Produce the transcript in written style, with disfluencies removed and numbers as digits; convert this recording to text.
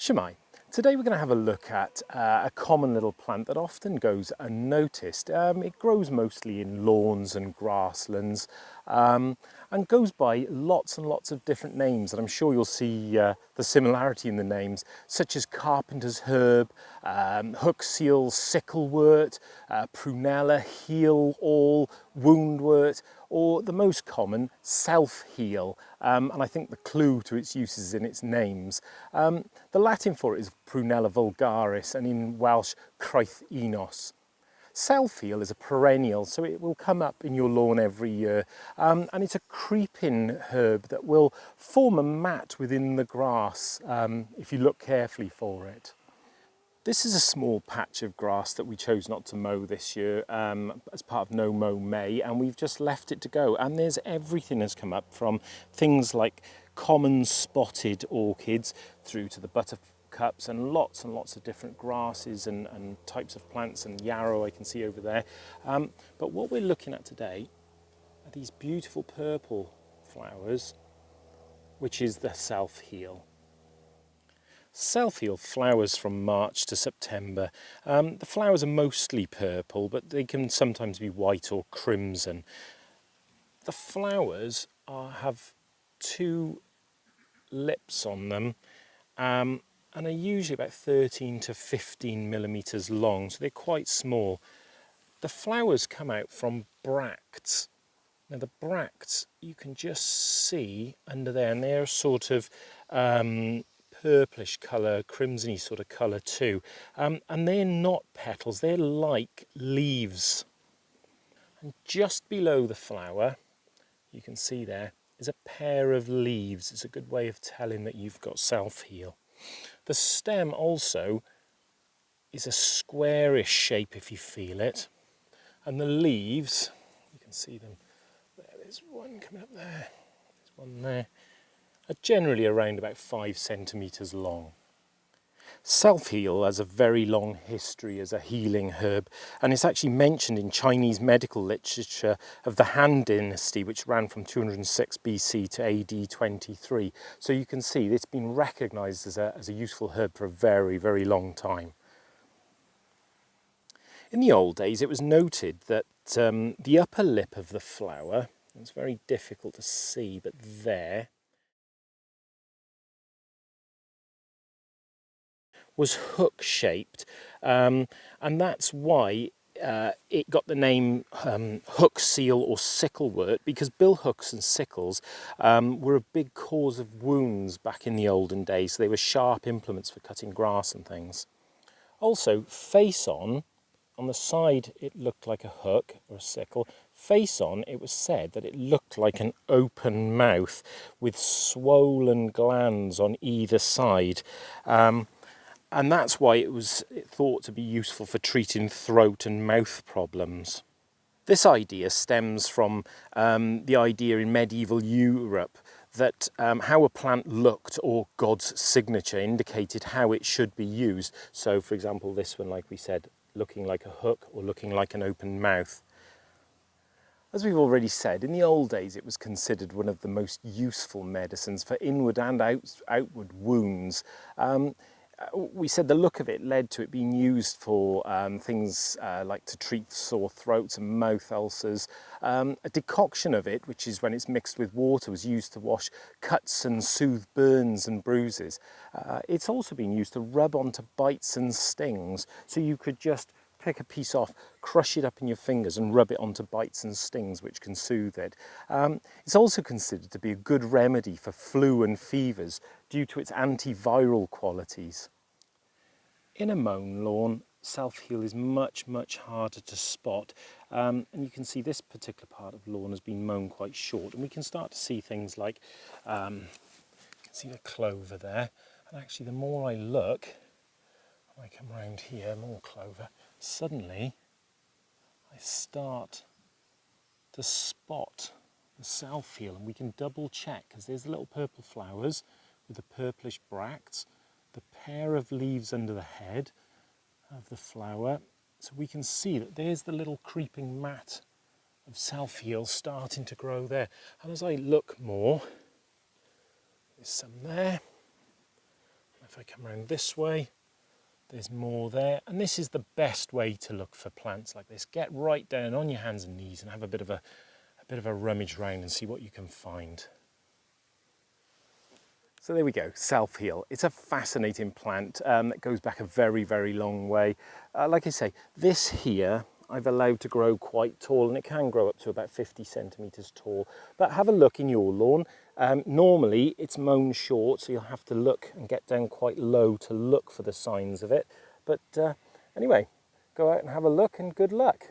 Shemai, today we're going to have a look at a common little plant that often goes unnoticed. It grows mostly in lawns and grasslands and goes by lots and lots of different names, and I'm sure you'll see the similarity in the names, such as carpenter's herb, hookseal, sicklewort, prunella, heel-all, woundwort, or the most common, self-heal, and I think the clue to its use is in its names. The Latin for it is Prunella vulgaris, and in Welsh, Craith enos. Selfheal is a perennial, so it will come up in your lawn every year, and it's a creeping herb that will form a mat within the grass if you look carefully for it. This is a small patch of grass that we chose not to mow this year as part of No Mow May, and we've just left it to go. And there's everything has come up, from things like common spotted orchids through to the buttercups and lots of different grasses and types of plants, and yarrow I can see over there. But what we're looking at today are these beautiful purple flowers, which is the self-heal. Selfheal flowers from March to September. The flowers are mostly purple, but they can sometimes be white or crimson. The flowers have two lips on them and are usually about 13 to 15 millimetres long, so they're quite small. The flowers come out from bracts. Now the bracts you can just see under there, and they're sort of purplish colour, crimsony sort of colour too. And they're not petals, they're like leaves. And just below the flower, you can see there, is a pair of leaves. It's a good way of telling that you've got self-heal. The stem also is a squarish shape if you feel it. And the leaves, you can see them, there's one coming up there, there's one there, are generally around about 5 centimetres long. Self-heal has a very long history as a healing herb, and it's actually mentioned in Chinese medical literature of the Han Dynasty, which ran from 206 BC to AD 23. So you can see it's been recognised as a useful herb for a very, very long time. In the old days, it was noted that the upper lip of the flower, it's very difficult to see, but there, was hook-shaped, and that's why it got the name hookseal or sicklewort, because billhooks and sickles were a big cause of wounds back in the olden days. They were sharp implements for cutting grass and things. Also, face-on the side it looked like a hook or a sickle. Face-on, it was said that it looked like an open mouth with swollen glands on either side. And that's why it was thought to be useful for treating throat and mouth problems. This idea stems from the idea in medieval Europe that how a plant looked, or God's signature, indicated how it should be used. So, for example, this one, like we said, looking like a hook or looking like an open mouth. As we've already said, in the old days it was considered one of the most useful medicines for inward and outward wounds. We said the look of it led to it being used for things like to treat sore throats and mouth ulcers. A decoction of it, which is when it's mixed with water, was used to wash cuts and soothe burns and bruises. It's also been used to rub onto bites and stings, so you could just pick a piece off, crush it up in your fingers and rub it onto bites and stings, which can soothe it. It's also considered to be a good remedy for flu and fevers due to its antiviral qualities. In a mown lawn, self-heal is much harder to spot, and you can see this particular part of the lawn has been mown quite short, and we can start to see things like, you can see the clover there, and actually the more I look, I come round here, more clover, suddenly I start to spot the self-heal, and we can double check, because there's the little purple flowers with the purplish bracts, the pair of leaves under the head of the flower, so we can see that there's the little creeping mat of self-heal starting to grow there. And as I look more, there's some there. I If I come around this way, there's more there. And this is the best way to look for plants like this. Get right down on your hands and knees and have a bit of a rummage round and see what you can find. So there we go, Selfheal. It's a fascinating plant that goes back a very, very long way. Like I say, this here I've allowed to grow quite tall, and it can grow up to about 50 centimetres tall. But have a look in your lawn. Normally it's mown short, so you'll have to look and get down quite low to look for the signs of it. But anyway, go out and have a look, and good luck.